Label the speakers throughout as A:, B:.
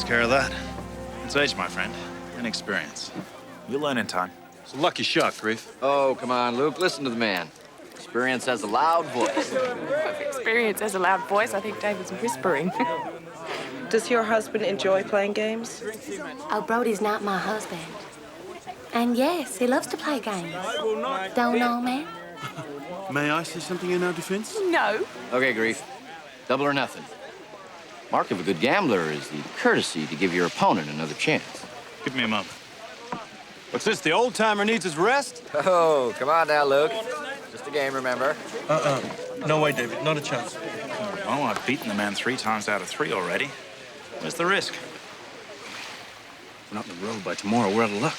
A: care of that. It's age, my friend, and experience. You'll learn in time.
B: It's a lucky shot, Grief.
C: Oh, come on, Luke. Listen to the man. Experience has a loud voice.
D: If experience has a loud voice, I think David's whispering.
E: Does your husband enjoy playing games?
F: Oh, Brody's not my husband. And yes, he loves to play games. Don't know, man?
G: May I say something in our defense?
D: No.
C: Okay, Grief. Double or nothing. Mark of a good gambler is the courtesy to give your opponent another chance.
A: Give me a moment.
B: What's this, the old-timer needs his rest?
C: Oh, come on now, Luke. Just a game, remember?
G: No way, David. Not a chance.
A: Well, I've beaten the man 3 times out of 3 already. Where's the risk?
B: If we're not in the road by tomorrow, we're out of luck.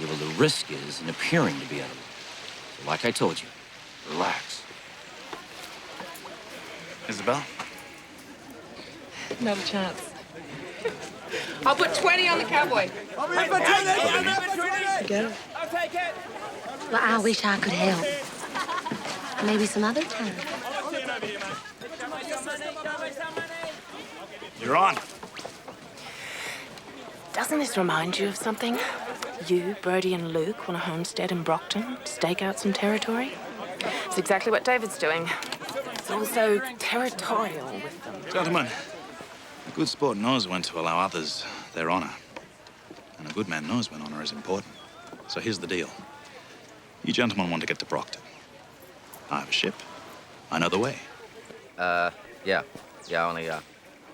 C: Yeah, well, the risk is in appearing to be out of luck. So like I told you, relax.
A: Isabel?
D: Not a chance. I'll put 20 on the cowboy.
E: Get it?
F: Well, I wish I could help. Maybe some other time.
A: You're on.
D: Doesn't this remind you of something? You, Brody, and Luke want a homestead in Brockton, stake out some territory. It's exactly what David's doing. It's also territorial with them.
A: Gentlemen, a good sport knows when to allow others their honor. And a good man knows when honor is important. So here's the deal. You gentlemen want to get to Brockton. I have a ship. I know the way.
C: Yeah, only,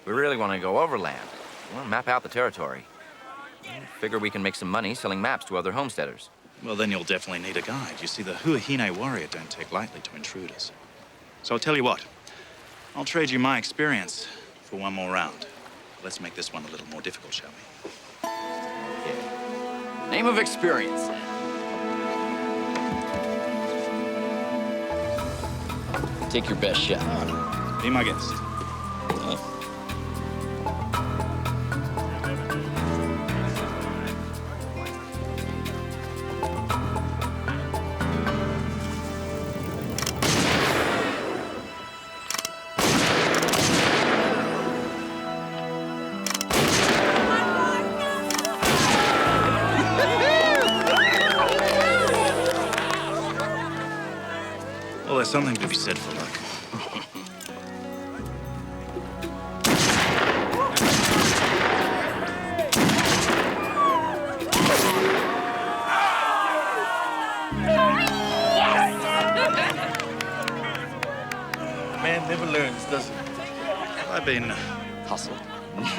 C: we really want to go overland. We want to map out the territory. Figure we can make some money selling maps to other homesteaders.
A: Well, then you'll definitely need a guide. You see, the Huahine warrior don't take lightly to intruders. So I'll tell you what. I'll trade you my experience for one more round. Let's make this one a little more difficult, shall we?
C: Yeah. Name of experience. Take your best shot.
A: Be my guest. Well, there's something to be said for luck.
G: Man never learns, does he?
A: I've been
C: Hustle.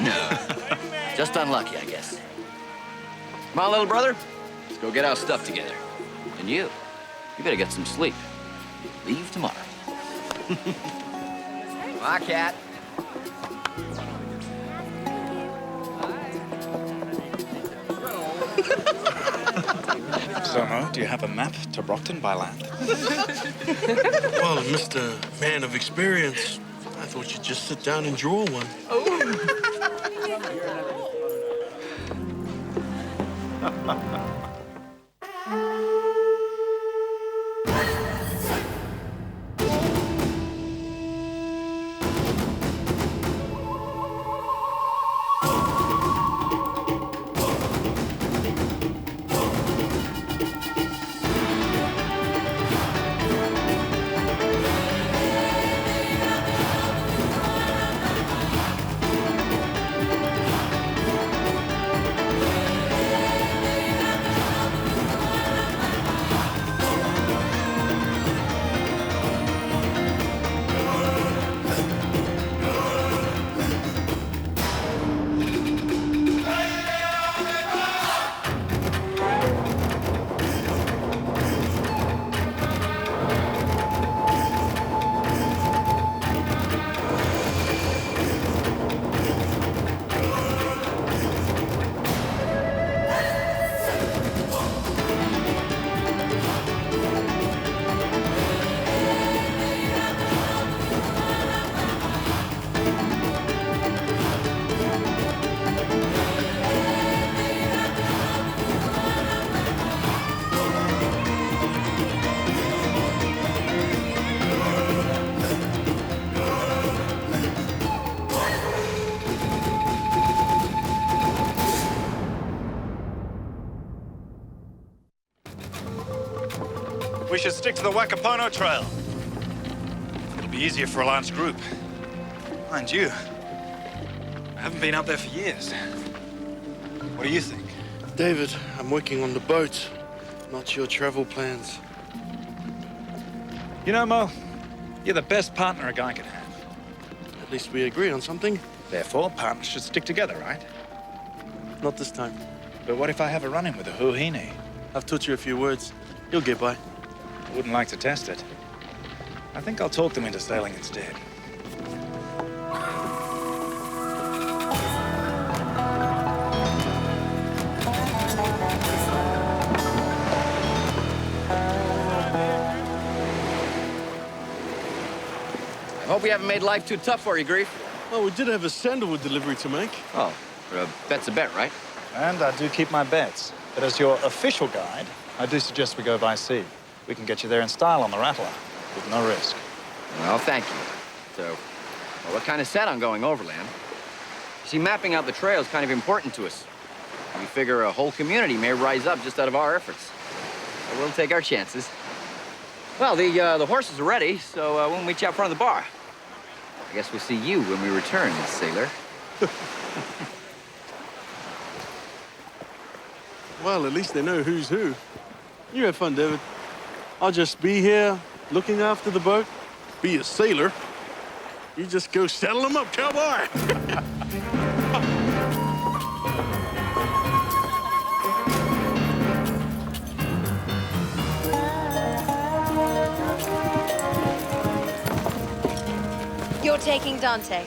C: No. Just unlucky, I guess. Come on, little brother. Let's go get our stuff together. And you better get some sleep. Leave tomorrow. Bye, cat.
A: So, Mo, do you have a map to Brockton by land?
G: Well, Mr. Man of Experience, I thought you'd just sit down and draw one.
A: We should stick to the Wakapono Trail. It'll be easier for a large group. Mind you, I haven't been up there for years. What do you think?
G: David, I'm working on the boat, not your travel plans.
A: You know, Mo, you're the best partner a guy could have.
G: At least we agree on something.
A: Therefore, partners should stick together, right?
G: Not this time.
A: But what if I have a run-in with a Huhine?
G: I've taught you a few words. You'll get by.
A: I wouldn't like to test it. I think I'll talk them into sailing instead.
C: I hope we haven't made life too tough for you, Grief.
G: Oh, we did have a sandalwood delivery to make.
C: Oh, bet's a bet, right?
A: And I do keep my bets. But as your official guide, I do suggest we go by sea. We can get you there in style on the Rattler, with no risk.
C: Well, thank you. So, well, we're kind of set on going overland. You see, mapping out the trail is kind of important to us. We figure a whole community may rise up just out of our efforts. So we'll take our chances. Well, the horses are ready, so we'll meet you out front of the bar. I guess we'll see you when we return, sailor.
G: Well, at least they know who's who. You have fun, David. I'll just be here, looking after the boat, be a sailor. You just go saddle them up, cowboy!
H: You're taking Dante.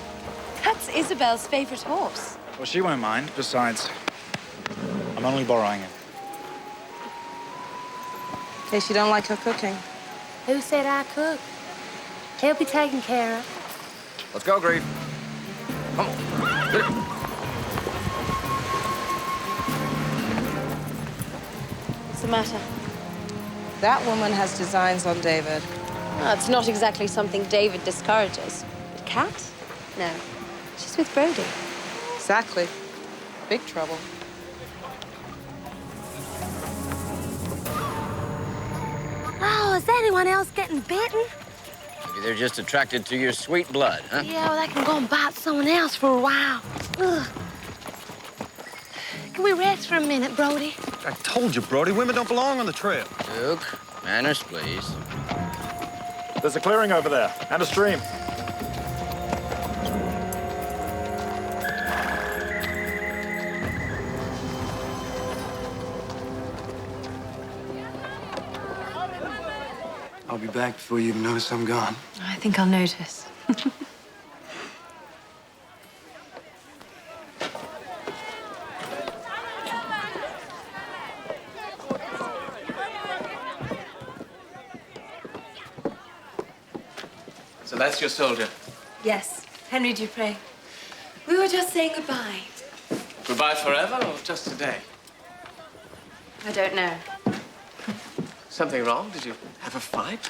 H: That's Isabel's favorite horse.
A: Well, she won't mind. Besides, I'm only borrowing it.
E: In case you don't like her cooking.
F: Who said I cook? He'll be taken care of.
C: Let's go, Grief. Come on. Get it.
H: What's the matter?
E: That woman has designs on David.
H: Well, it's not exactly something David discourages. But Kat? No. She's with Brody.
E: Exactly. Big trouble.
F: Oh, is anyone else getting bitten?
C: Maybe they're just attracted to your sweet blood, huh?
F: Yeah, well, they can go and bite someone else for a while. Ugh. Can we rest for a minute, Brody?
B: I told you, Brody, women don't belong on the trail.
C: Duke, manners, please.
A: There's a clearing over there, and a stream.
B: I'll be back before you even notice I'm gone.
H: I think I'll notice.
I: So that's your soldier.
H: Yes, Henry Dupre. We were just saying goodbye.
I: Goodbye forever or just today?
H: I don't know.
I: Something wrong? Did you have a fight?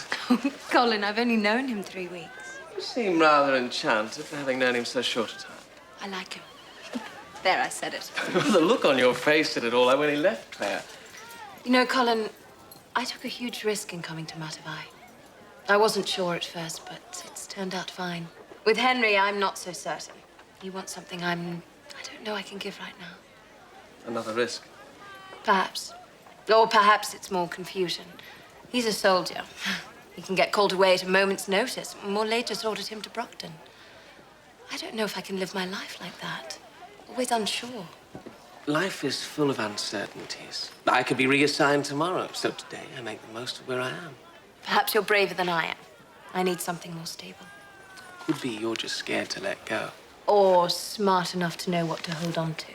H: Colin, I've only known him 3 weeks.
I: You seem rather enchanted for having known him so short a time.
H: I like him. There, I said it.
I: The look on your face said it all when he left, Claire.
H: You know, Colin, I took a huge risk in coming to Matavai. I wasn't sure at first, but it's turned out fine. With Henry, I'm not so certain. He wants something I don't know I can give right now.
I: Another risk.
H: Perhaps. Or perhaps it's more confusion. He's a soldier. He can get called away at a moment's notice. More later sorted him to Brockton. I don't know if I can live my life like that. Always unsure.
I: Life is full of uncertainties. I could be reassigned tomorrow, so today I make the most of where I am.
H: Perhaps you're braver than I am. I need something more stable.
I: Could be you're just scared to let go.
H: Or smart enough to know what to hold on to.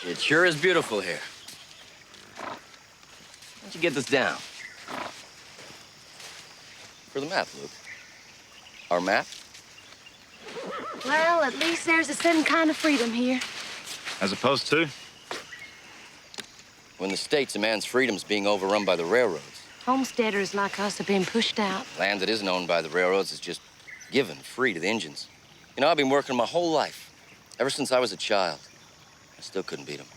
C: It sure is beautiful here. How'd you get this down? For the map, Luke. Our map?
F: Well, at least there's a certain kind of freedom here.
A: As opposed to?
C: When the States, a man's freedom's being overrun by the railroads.
F: Homesteaders like us are being pushed out.
C: Land that isn't owned by the railroads is just given free to the Indians. You know, I've been working my whole life, ever since I was a child. I still couldn't beat them.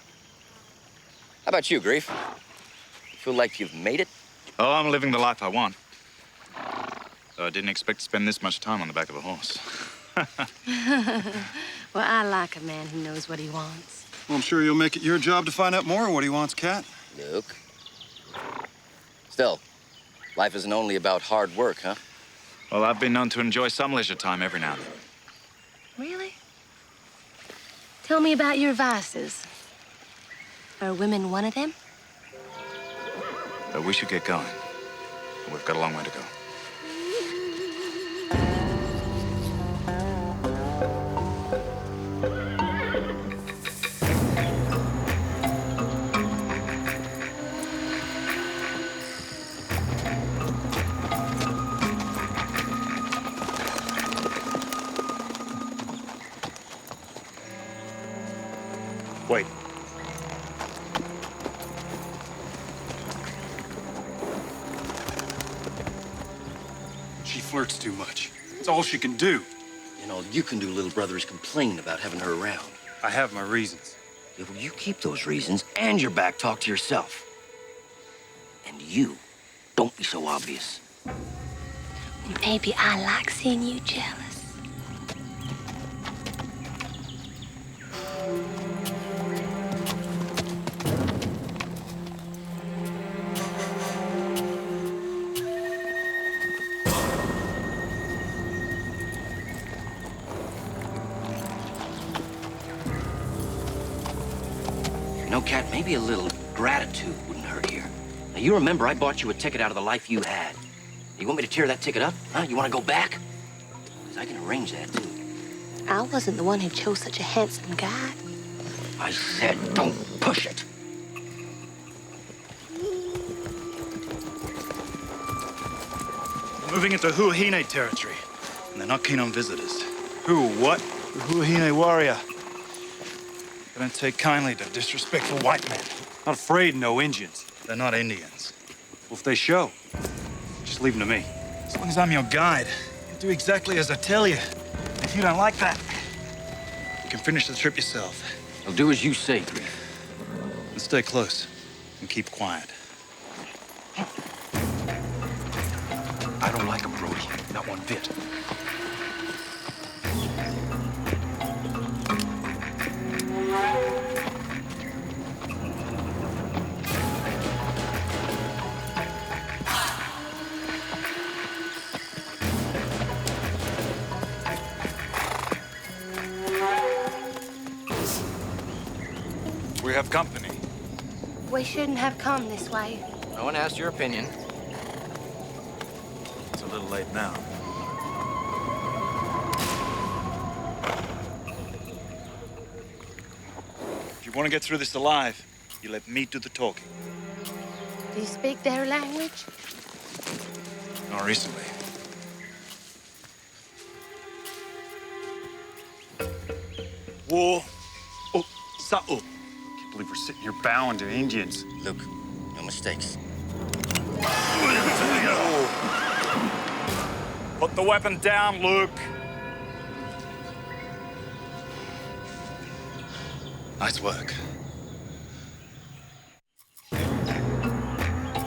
C: How about you, Grief? You feel like you've made it?
A: Oh, I'm living the life I want. Though I didn't expect to spend this much time on the back of a horse.
F: Well, I like a man who knows what he wants.
J: Well, I'm sure you'll make it your job to find out more what he wants, Cat.
C: Luke. Still, life isn't only about hard work, huh?
A: Well, I've been known to enjoy some leisure time every now and then.
F: Really? Tell me about your vices. Are women one of them?
A: But we should get going. We've got a long way to go.
B: Wait.
J: She flirts too much. It's all she can do.
C: And all you can do, little brother, is complain about having her around.
J: I have my reasons.
C: Yeah, well, you keep those reasons and your back talk to yourself. And you, don't be so obvious.
F: Maybe I like seeing you jealous.
C: You know, Cat, maybe a little gratitude wouldn't hurt here. Now, you remember I bought you a ticket out of the life you had. You want me to tear that ticket up? Huh? You want to go back? Because I can arrange that, too.
F: I wasn't the one who chose such a handsome guy.
C: I said don't push it.
A: We're moving into Huahine territory, and they're not keen on visitors.
J: Who, what?
A: The Huahine warrior. They don't take kindly to disrespectful white men.
J: Not afraid, no Indians.
A: They're not Indians.
J: Well, if they show, just leave them to me.
A: As long as I'm your guide, you do exactly as I tell you. If you don't like that, you can finish the trip yourself.
C: I'll do as you say, Grief.
A: And stay close and keep quiet.
J: I don't like him, Brody. Not one bit.
A: We have company.
F: We shouldn't have come this way.
C: No one asked your opinion.
A: It's a little late now. If you want to get through this alive, you let me do the talking.
F: Do you speak their language?
A: Not recently. War. Oh, Sa'u.
J: Can't believe we're sitting here bowing to Indians.
C: Luke, no mistakes.
A: Put the weapon down, Luke. Nice work.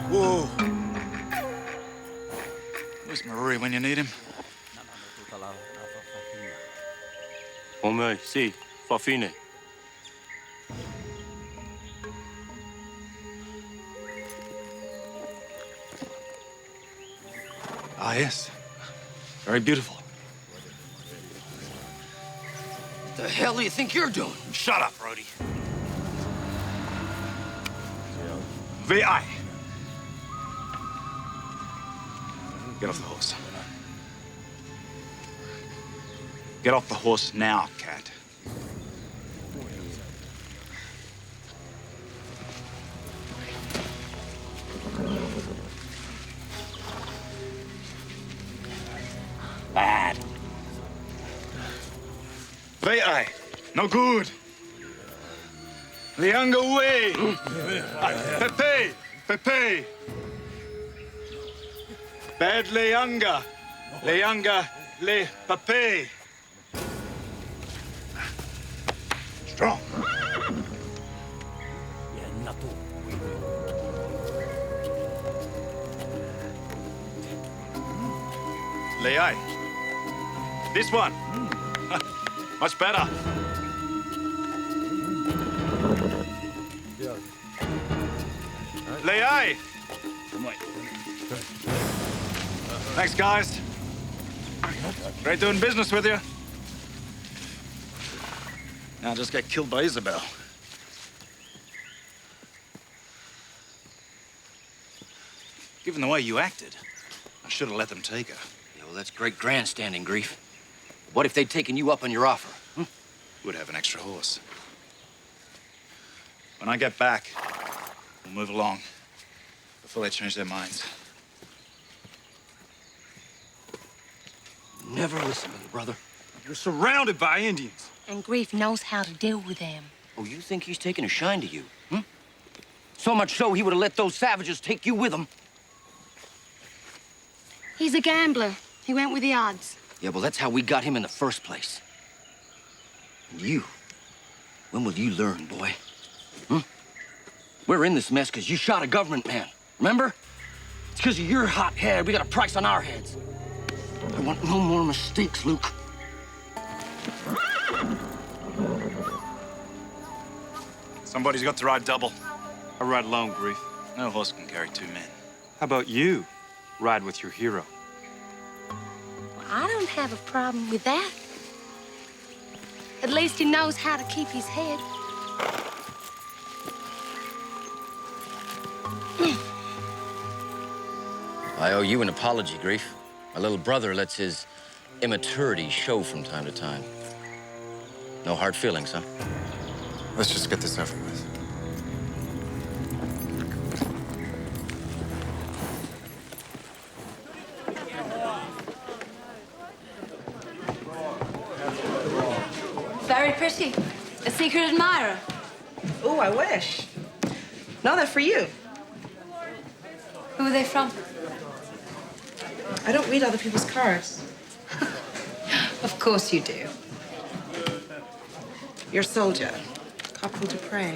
A: Whoa. Where's Mauriri when you need him?
B: Come, si, fa fine.
A: Ah, yes. Very beautiful.
C: What the hell do you think you're doing?
A: Shut up, Brody. VI. Get off the horse. Get off the horse now, Cat. Bad. VI. No good. The younger way. Pepe. Pepe. Bad Leanga. Leanga le Pepe. Strong. Lei. This one. Much better. Lei. Thanks, guys. Great doing business with you. Now just get killed by Isabel. Given the way you acted, I should have let them take her.
C: Yeah, well, that's great grandstanding, Grief. What if they'd taken you up on your offer?
A: Would have an extra horse. When I get back, we'll move along before they change their minds.
C: Never listen to me, brother.
J: You're surrounded by Indians.
F: And Grief knows how to deal with them.
C: Oh, you think he's taking a shine to you, So much so he would have let those savages take you with him.
F: He's a gambler. He went with the odds.
C: Yeah, well, that's how we got him in the first place. And you, when will you learn, boy? We're in this mess because you shot a government man, remember? It's because of your hot head. We got a price on our heads. I want no more mistakes, Luke.
A: Somebody's got to ride double.
J: I ride alone, Grief.
A: No horse can carry two men.
J: How about you ride with your hero?
F: I don't have a problem with that. At least he knows how to keep his head.
C: I owe you an apology, Grief. My little brother lets his immaturity show from time to time. No hard feelings, huh?
B: Let's just get this over with.
H: Very pretty. A secret admirer.
E: Oh, I wish. No, they're for you.
H: Who are they from?
E: I don't read other people's cards.
H: Of course you do.
E: Your soldier, Corporal Dupre.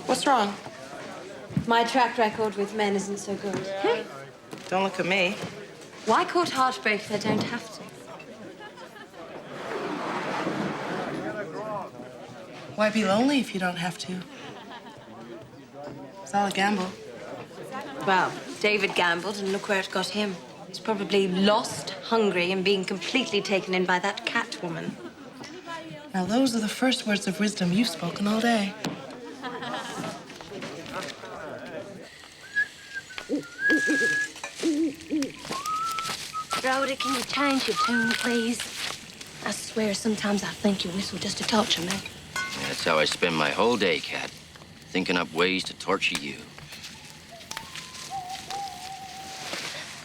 E: What's wrong?
H: My track record with men isn't so good.
E: Don't look at me.
H: Why court heartbreak if I don't have to?
E: Why be lonely if you don't have to? It's all a gamble.
H: Well, David gambled, and look where it got him. He's probably lost, hungry, and being completely taken in by that cat woman.
E: Now, those are the first words of wisdom you've spoken all day.
F: Rhoda, can you change your tune, please? I swear, sometimes I think you whistle just to torture me.
C: That's how I spend my whole day, Cat. Thinking up ways to torture you.
K: You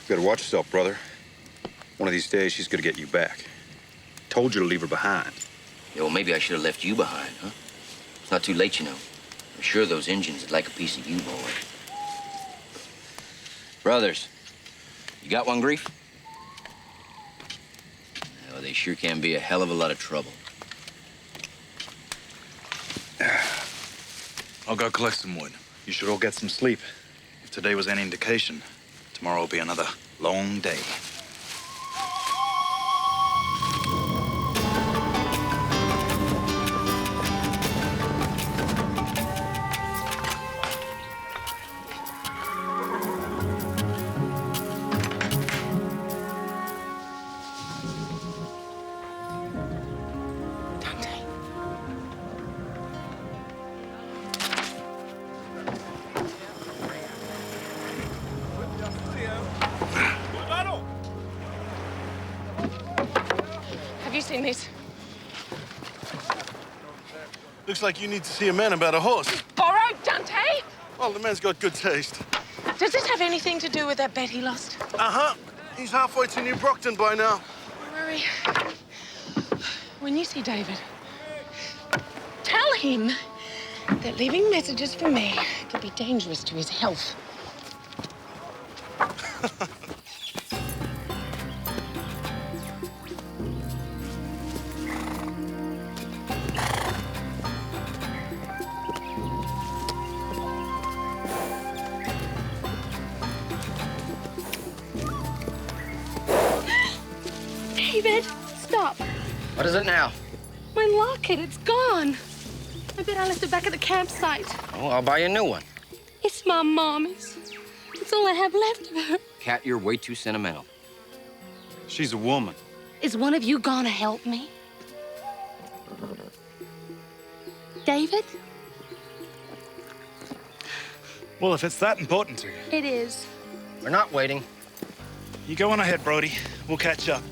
K: better watch yourself, brother. One of these days, she's gonna get you back. Told you to leave her behind.
C: Yeah, well, maybe I should have left you behind, huh? It's not too late, you know. I'm sure those Indians would like a piece of you, boy. Brothers, you got one, Grief? Well, they sure can be a hell of a lot of trouble.
A: I'll go collect some wood. You should all get some sleep. If today was any indication, tomorrow will be another long day.
D: Have you seen this?
G: Looks like you need to see a man about a horse.
D: Borrowed, Dante?
G: Well, the man's got good taste.
D: Does this have anything to do with that bet he lost?
G: Uh-huh. He's halfway to New Brockton by now.
D: Mauriri, when you see David, tell him that leaving messages for me could be dangerous to his health.
F: David, stop.
C: What is it now?
F: My locket, it's gone. I bet I left it back at the campsite.
C: Oh, I'll buy you a new one.
F: It's my mommy's. It's all I have left of her.
C: Cat, you're way too sentimental.
J: She's a woman.
F: Is one of you gonna help me? David?
A: Well, if it's that important to you.
F: It is.
C: We're not waiting.
A: You go on ahead, Brody. We'll catch up.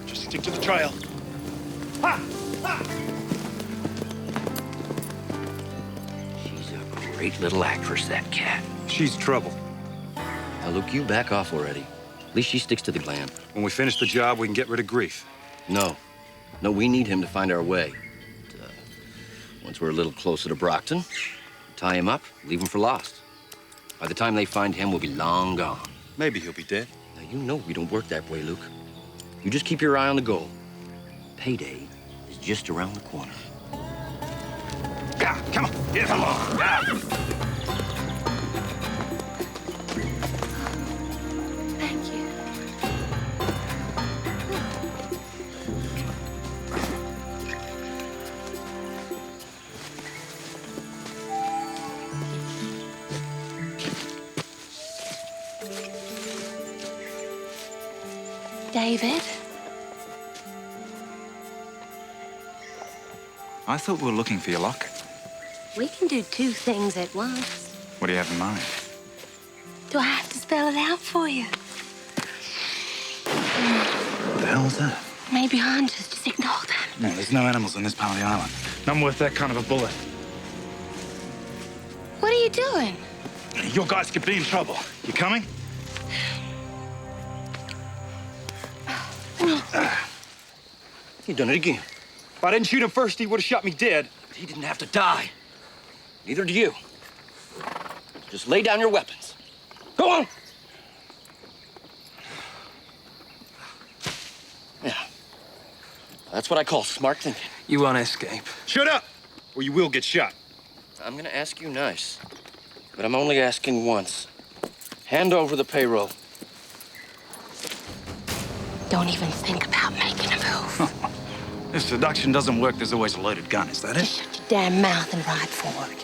A: Just stick to the trail. Ha! Ha!
C: She's a great little actress, that cat.
J: She's trouble.
C: Now, Luke, you back off already. At least she sticks to the glam.
J: When we finish the job, we can get rid of Grief.
C: No. No, we need him to find our way. But, once we're a little closer to Brockton, tie him up, leave him for lost. By the time they find him, we'll be long gone.
J: Maybe he'll be dead.
C: Now, you know we don't work that way, Luke. You just keep your eye on the goal. Payday is just around the corner.
A: Yeah, come on. Get him on. Yeah.
F: Thank you. David?
A: I thought we were looking for your locket.
F: We can do two things at once.
A: What do you have in mind?
F: Do I have to spell it out for you?
A: What the hell's that?
F: Maybe hunters. Just ignore them.
A: No, there's no animals on this part of the island. None worth that kind of a bullet.
F: What are you doing?
A: Your guys could be in trouble. You coming?
B: You done it again. If I didn't shoot him first, he would have shot me dead.
C: He didn't have to die. Neither do you. Just lay down your weapons. Go on! Yeah. That's what I call smart thinking.
B: You want to escape?
J: Shut up, or you will get shot.
C: I'm gonna ask you nice, but I'm only asking once. Hand over the payroll.
F: Don't even think about making a move.
A: If seduction doesn't work, there's always a loaded gun. Is that it?
F: Just shut your damn mouth and ride forward.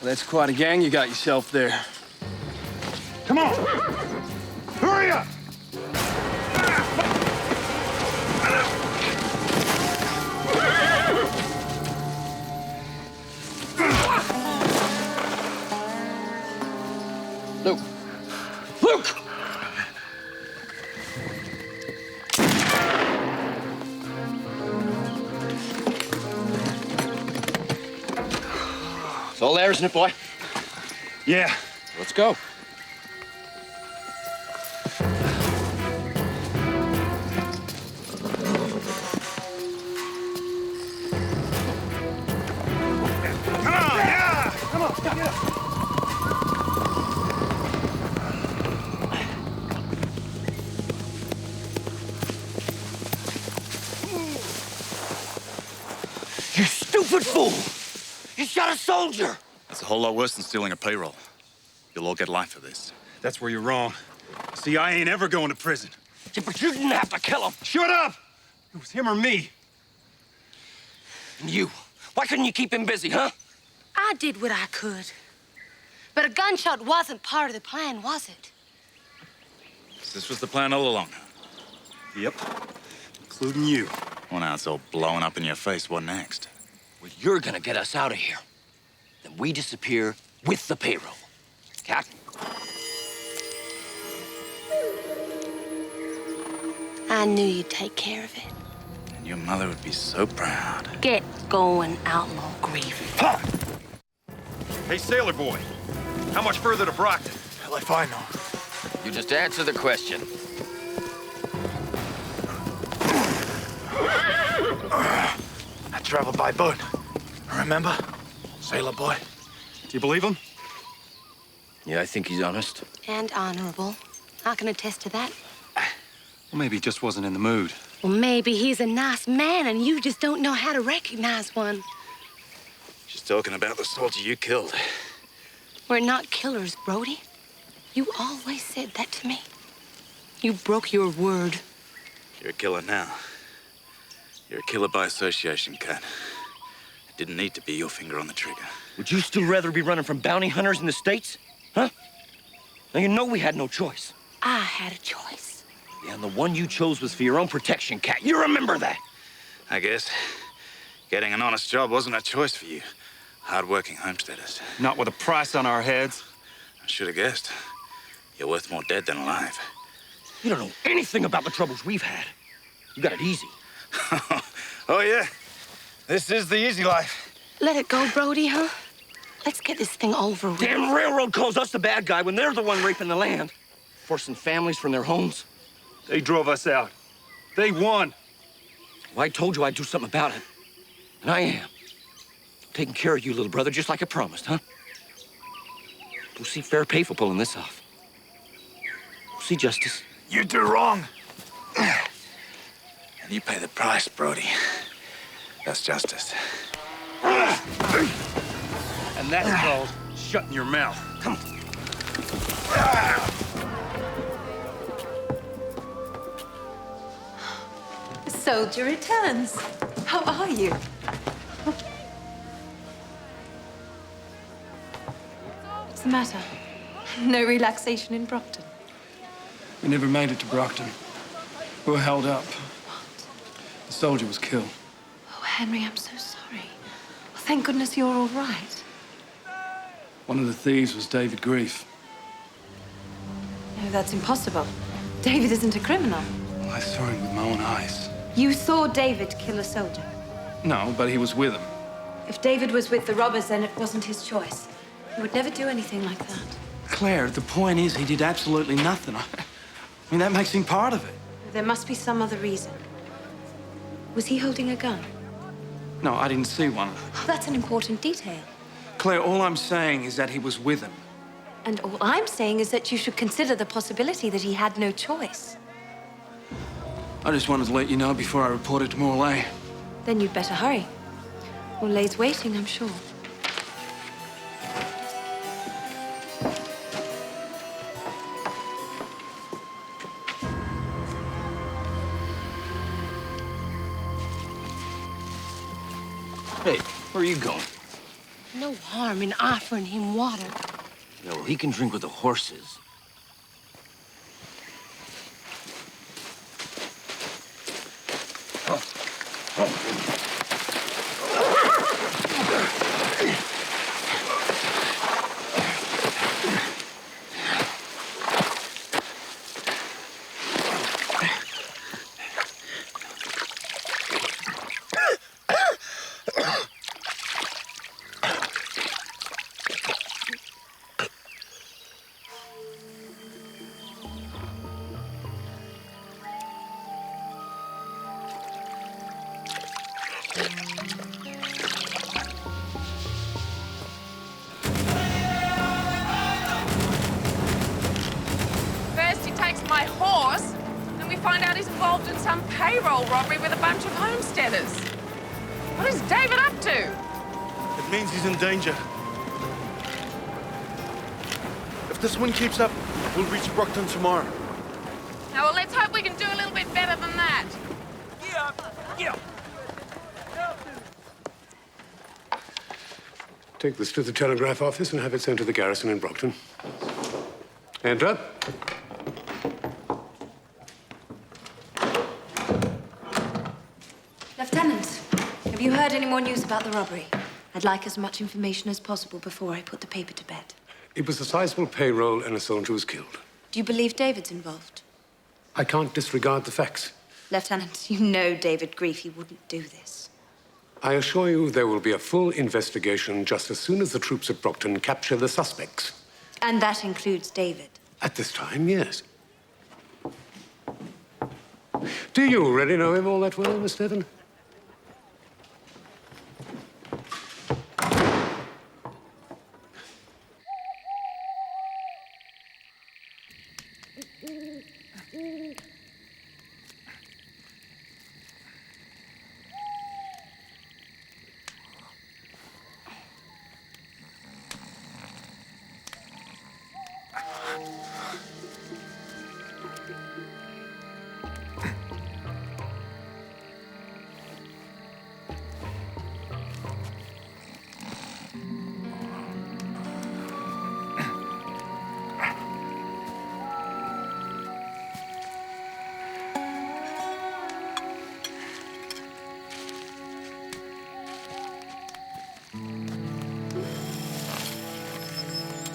B: Well, that's quite a gang you got yourself there.
J: Come on! Hurry up!
C: Luke! Luke! It's all there, isn't it, boy?
A: Yeah.
C: Let's go.
A: Come on, yeah! Come on, get up.
C: You stupid fool! You shot a soldier!
A: That's a whole lot worse than stealing a payroll. You'll all get life for this.
J: That's where you're wrong. See, I ain't ever going to prison.
C: Yeah, but you didn't have to kill him.
J: Shut up! It was him or me.
C: And you, why couldn't you keep him busy, huh?
F: I did what I could. But a gunshot wasn't part of the plan, was it?
A: So this was the plan all along.
J: Yep, including you.
A: Well, now it's all blowing up in your face. What next?
C: Well, you're gonna get us out of here. Then we disappear with the payroll. Cat?
F: I knew you'd take care of it.
A: And your mother would be so proud.
F: Get going, Outlaw Grief.
J: Ha! Hey, sailor boy, how much further to Brockton?
B: Hell if I know.
C: You just answer the question.
B: I traveled by boat. Remember? Sailor boy.
J: Do you believe him?
C: Yeah, I think he's honest.
F: And honorable. I can attest to that.
J: Well, maybe he just wasn't in the mood.
F: Well, maybe he's a nice man and you just don't know how to recognize one.
A: She's talking about the soldier you killed.
F: We're not killers, Brody. You always said that to me. You broke your word.
A: You're a killer now. You're a killer by association, Cat. It didn't need to be your finger on the trigger.
B: Would you still rather be running from bounty hunters in the States? Huh? Now, you know we had no choice.
F: I had a choice.
B: Yeah, and the one you chose was for your own protection, Cat. You remember that?
A: I guess getting an honest job wasn't a choice for you. Hard-working homesteaders.
J: Not with a price on our heads.
A: I should have guessed. You're worth more dead than alive.
B: You don't know anything about the troubles we've had. You got it easy.
A: Oh, yeah? This is the easy life.
F: Let it go, Brody, huh? Let's get this thing over with.
B: Damn railroad calls us the bad guy when they're the one raping the land. Forcing families from their homes.
J: They drove us out. They won.
B: Well, I told you I'd do something about it. And I am. Taking care of you, little brother, just like I promised, huh? We'll see fair pay for pulling this off. We'll see justice.
A: You do wrong. And you pay the price, Brody. That's justice.
J: And that's called shutting your mouth.
B: Come on.
H: The soldier returns. How are you? What's the matter? No relaxation in Brockton?
L: We never made it to Brockton. We were held up. The soldier was killed.
H: Oh, Henry, I'm so sorry. Well, thank goodness you're all right.
L: One of the thieves was David Grief.
H: No, that's impossible. David isn't a criminal.
L: Well, I saw him with my own eyes.
H: You saw David kill a soldier?
L: No, but he was with him.
H: If David was with the robbers, then it wasn't his choice. He would never do anything like that.
L: Claire, the point is he did absolutely nothing. I mean, that makes him part of it.
H: There must be some other reason. Was he holding a gun?
L: No, I didn't see one.
H: Oh, that's an important detail.
L: Claire, all I'm saying is that he was with him.
H: And all I'm saying is that you should consider the possibility that he had no choice.
L: I just wanted to let you know before I reported to Morley.
H: Then you'd better hurry. Morley's waiting, I'm sure.
B: Hey, where are you going?
F: No harm in offering him water.
B: Yeah, well, he can drink with the horses.
D: First he takes my horse, then we find out he's involved in some payroll robbery with a bunch of homesteaders. What is David up to?
G: It means he's in danger. If this wind keeps up, we'll reach Brockton tomorrow.
D: Now, well, let's hope we can do a little bit better than that.
M: Take this to the telegraph office and have it sent to the garrison in Brockton. Enter.
H: Lieutenant, have you heard any more news about the robbery? I'd like as much information as possible before I put the paper to bed.
M: It was a sizable payroll and a soldier was killed.
H: Do you believe David's involved?
M: I can't disregard the facts.
H: Lieutenant, you know David Grief. He wouldn't do this.
M: I assure you there will be a full investigation just as soon as the troops at Brockton capture the suspects.
H: And that includes David.
M: At this time, yes. Do you really know him all that well, Miss Devon?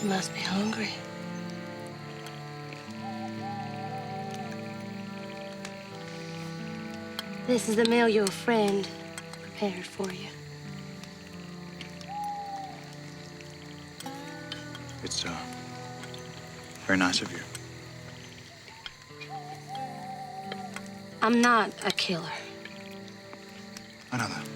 F: You must be hungry. This is the meal your friend prepared for you.
A: It's very nice of you.
F: I'm not a killer.
A: I know that.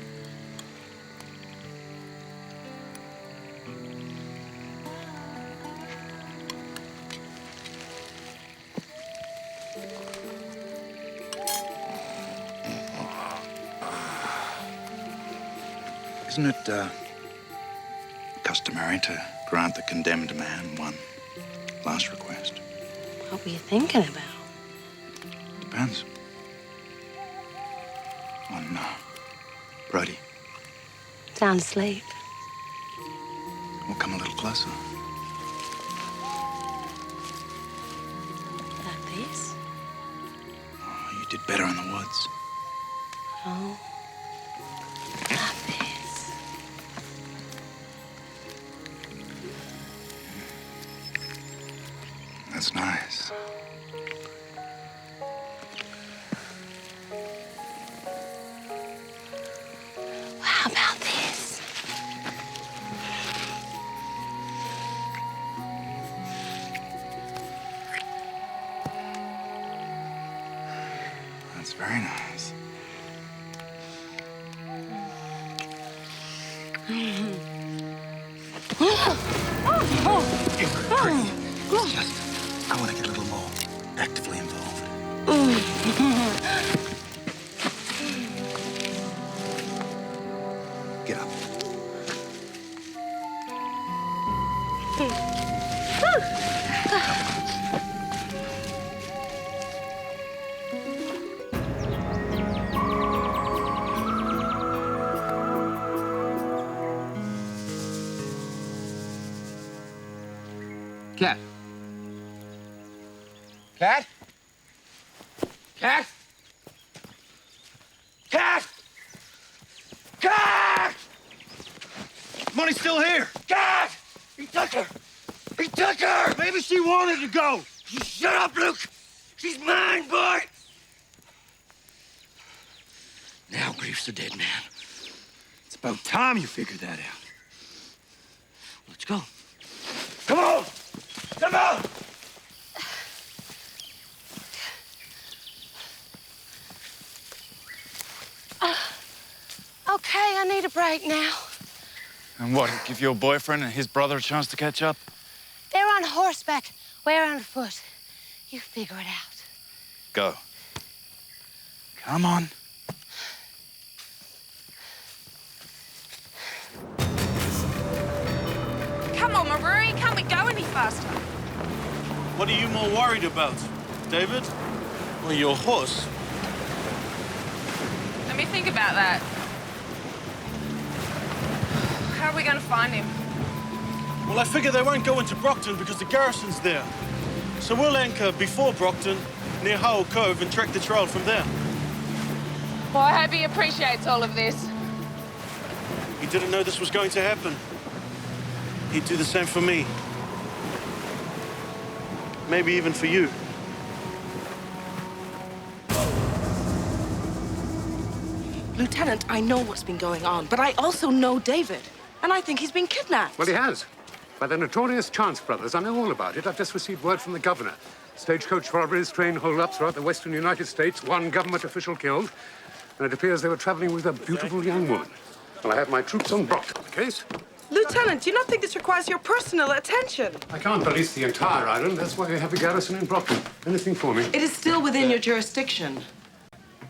A: Isn't it customary to grant the condemned man one last request?
F: What were you thinking about?
A: Depends. On Brody.
F: Sound asleep.
A: We'll come a little closer.
F: Like this?
A: Oh, you did better in the woods.
F: Oh. Like this.
A: That's nice.
F: How about this?
A: That's very nice. I want to get a little more actively involved. Get up.
B: Cat. Cat? Cat? Cat! Cat!
G: Money's still here.
B: Cat! He took her! He took her!
G: Maybe she wanted to go.
B: You shut up, Luke! She's mine, boy! Now grief's a dead man.
L: It's about time you figured that out.
B: Let's go. Come on! Come on!
F: Okay, I need a break now.
A: And what, give your boyfriend and his brother a chance to catch up?
F: They're on horseback. We're on foot. You figure it out.
A: Go. Come on.
D: Come on, Mauriri, can't we go any faster?
G: What are you more worried about, David? Or your horse?
D: Let me think about that. How are we going to find him?
G: Well, I figure they won't go into Brockton because the garrison's there. So we'll anchor before Brockton, near Howell Cove, and track the trail from there.
D: Well, I hope he appreciates all of this.
G: He didn't know this was going to happen. He'd do the same for me. Maybe even for you.
E: Lieutenant, I know what's been going on, but I also know David. And I think he's been kidnapped.
M: Well, he has. By the notorious Chance brothers. I know all about it. I've just received word from the governor. Stagecoach robberies, train hold-ups throughout the western United States, one government official killed. And it appears they were traveling with a beautiful young woman. Well, I have my troops on Brockton on the case.
E: Lieutenant, do you not think this requires your personal attention?
M: I can't police the entire island. That's why we have a garrison in Brockton. Anything for me?
E: It is still within your jurisdiction.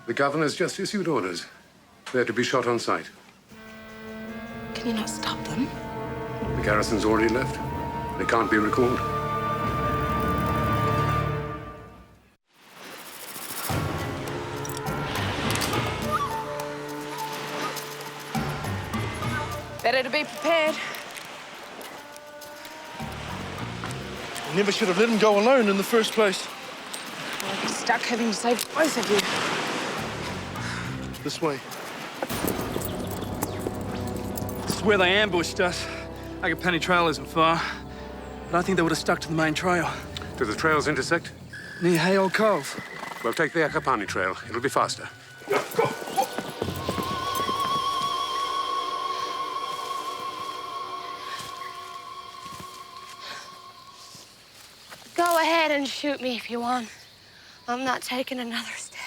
M: The governor's just issued orders. They're to be shot on sight.
E: Can you not stop them?
M: The garrison's already left. They can't be recalled.
D: Better to be prepared.
G: You never should have let him go alone in the first place.
D: I'll be stuck having to save both of you.
G: This way.
L: This is where they ambushed us. Agapenny Trail isn't far. But I think they would have stuck to the main trail.
M: Do the trails intersect?
L: Near Hale Cove.
M: We'll take the Akapani trail. It'll be faster.
F: Go ahead and shoot me if you want. I'm not taking another step.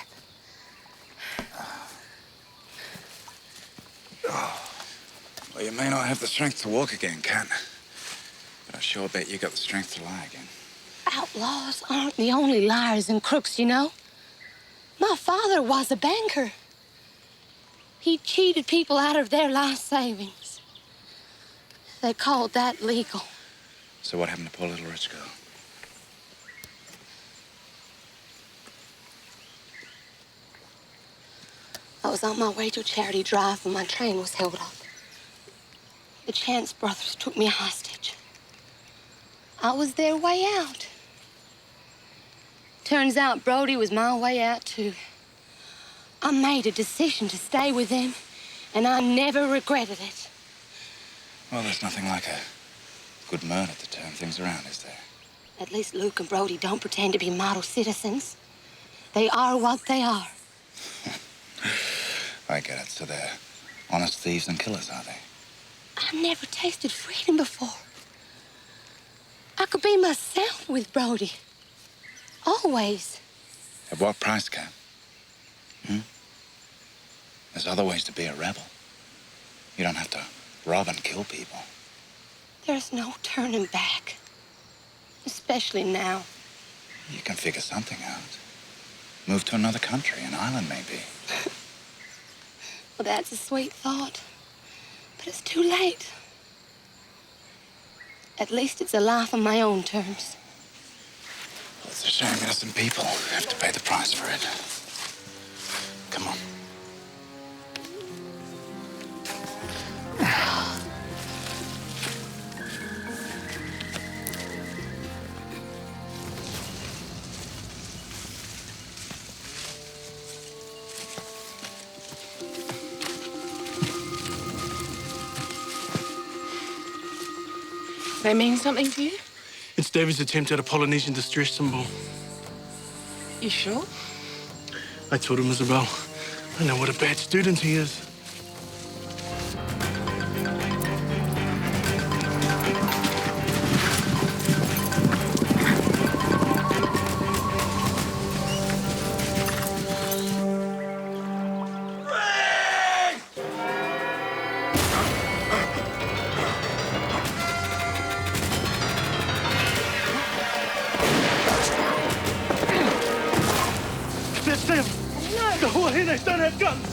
A: Well, you may not have the strength to walk again, Cat. But I sure bet you got the strength to lie again.
F: Outlaws aren't the only liars and crooks, you know. My father was a banker. He cheated people out of their life savings. They called that legal.
A: So what happened to poor little rich girl?
F: I was on my way to a charity drive when my train was held up. The Chance brothers took me hostage. I was their way out. Turns out Brody was my way out, too. I made a decision to stay with them, and I never regretted it.
A: Well, there's nothing like a good murder to turn things around, is there?
F: At least Luke and Brody don't pretend to be model citizens. They are what they are.
A: I get it. So they're honest thieves and killers, are they?
F: I've never tasted freedom before. I could be myself with Brody. Always.
A: At what price, Cat? There's other ways to be a rebel. You don't have to rob and kill people.
F: There's no turning back. Especially now.
A: You can figure something out. Move to another country, an island maybe.
F: Well, that's a sweet thought. But it's too late. At least it's a life on my own terms.
A: Well, it's a shame innocent people have to pay the price for it. Come on.
D: They mean something to you?
G: It's David's attempt at a Polynesian distress symbol.
D: You sure?
G: I told him, Isabel, I know what a bad student he is. That's them! No! The Huahenes don't have guns!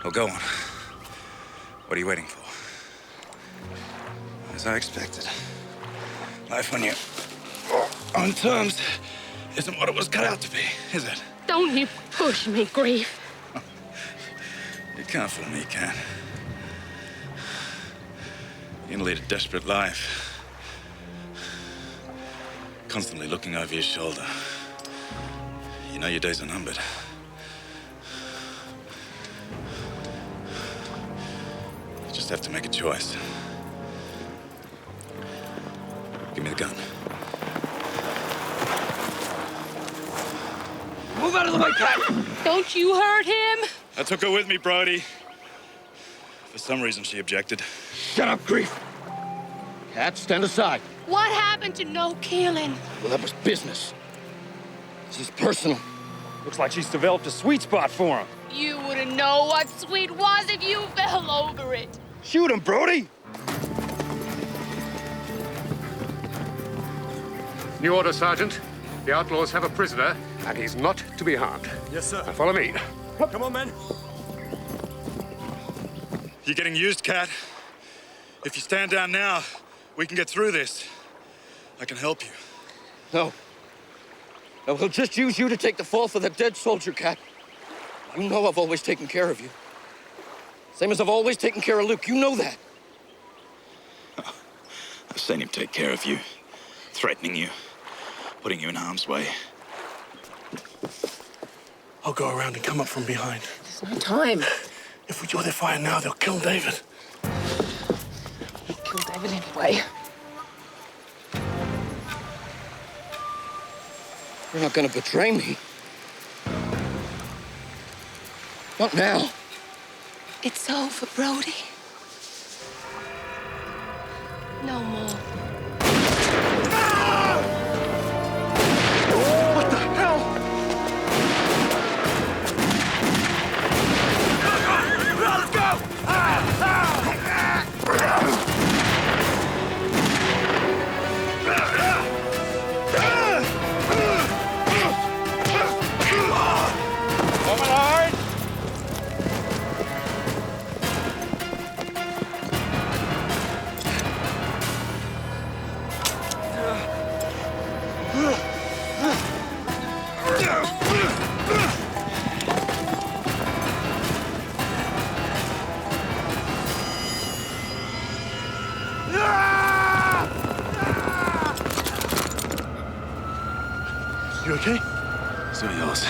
A: Well, go on. What are you waiting for? As I expected. Life on your own terms isn't what it was cut out to be, is it?
F: Don't you push me, Grief.
A: You can't fool me, Cat. You're gonna lead a desperate life. Constantly looking over your shoulder. You know your days are numbered. You just have to make a choice. Give me the gun.
B: Move out of the way, Cat!
F: Don't you hurt him?
A: I took her with me, Brody. For some reason, she objected.
B: Shut up, Grief. Cat, stand aside.
F: What happened to no killing?
B: Well, that was business. This is personal.
J: Looks like she's developed a sweet spot for him.
F: You wouldn't know what sweet was if you fell over it.
J: Shoot him, Brody!
M: New order, Sergeant. The Outlaws have a prisoner, and he's not to be harmed.
J: Yes, sir.
M: Now follow me.
J: Come on, men.
A: You're getting used, Cat. If you stand down now, we can get through this. I can help you.
B: No. No, he'll just use you to take the fall for that dead soldier, Cat. You know I've always taken care of you. Same as I've always taken care of Luke. You know that.
A: seen him take care of you, threatening you, putting you in harm's way.
G: I'll go around and come up from behind.
D: There's no time.
G: If we join their fire now, they'll kill David.
D: We'll kill David anyway.
B: You're not gonna betray me. Not now.
F: It's over, Brody. No more.
G: What the hell? Let's go! Coming hard! You okay?
A: So yours.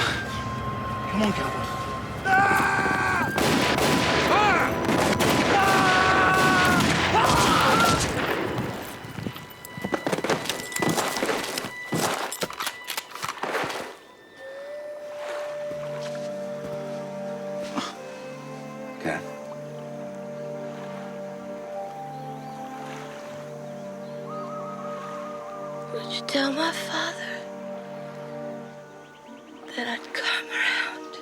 G: Come on, cowboy.
A: Okay.
F: Would you tell my father that I'd come around?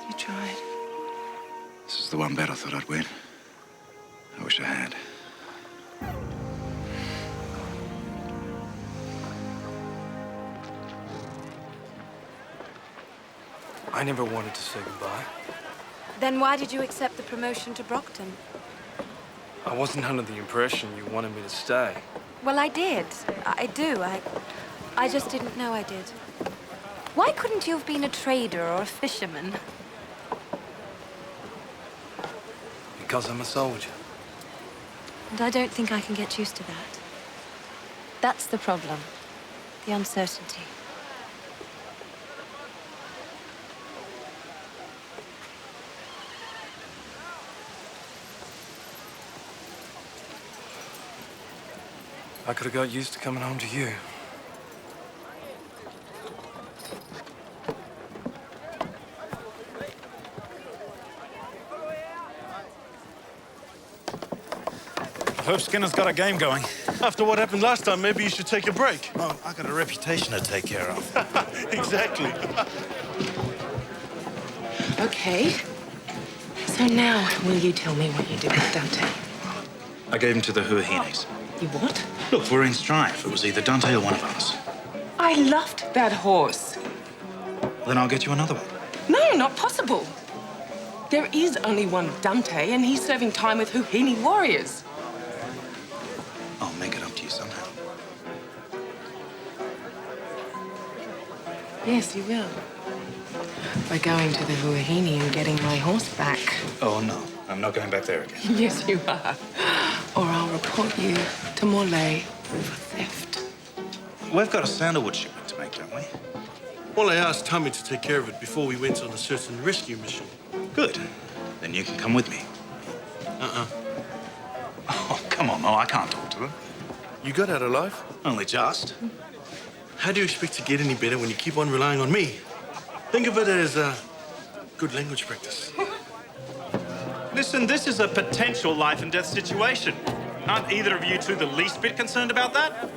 D: You tried.
A: This is the one bet I thought I'd win. I wish I had.
L: I never wanted to say goodbye.
H: Then why did you accept the promotion to Brockton?
L: I wasn't under the impression you wanted me to stay.
H: Well, I did. I do. I just didn't know I did. Why couldn't you have been a trader or a fisherman?
L: Because I'm a soldier.
H: And I don't think I can get used to that. That's the problem. The uncertainty.
L: I could have got used to coming home to you.
A: I hope Skinner's got a game going.
G: After what happened last time, maybe you should take a break.
A: Oh, I got a reputation to take care of.
G: Exactly.
D: Okay. So now, will you tell me what you did with Dante?
A: I gave him to the Huahines.
D: You what?
A: Look, we're in strife. It was either Dante or one of us.
D: I loved that horse.
A: Then I'll get you another one.
D: No, not possible. There is only one Dante, and he's serving time with Huahine warriors.
A: I'll make it up to you somehow.
D: Yes, you will. By going to the Huahine and getting my horse back.
A: Oh, no. I'm not going back there again.
D: Yes, you are. Or I'll report you to Morlaix for theft.
A: We've got a sandalwood shipment to make, don't we?
G: Well, I asked Tommy to take care of it before we went on a certain rescue mission.
A: Good. Then you can come with me.
G: Uh-uh.
A: Oh, come on, Mo. I can't talk to them.
G: You got out alive?
A: Only just.
G: How do you expect to get any better when you keep on relying on me? Think of it as good language practice.
N: Listen, this is a potential life and death situation. Aren't either of you two the least bit concerned about that?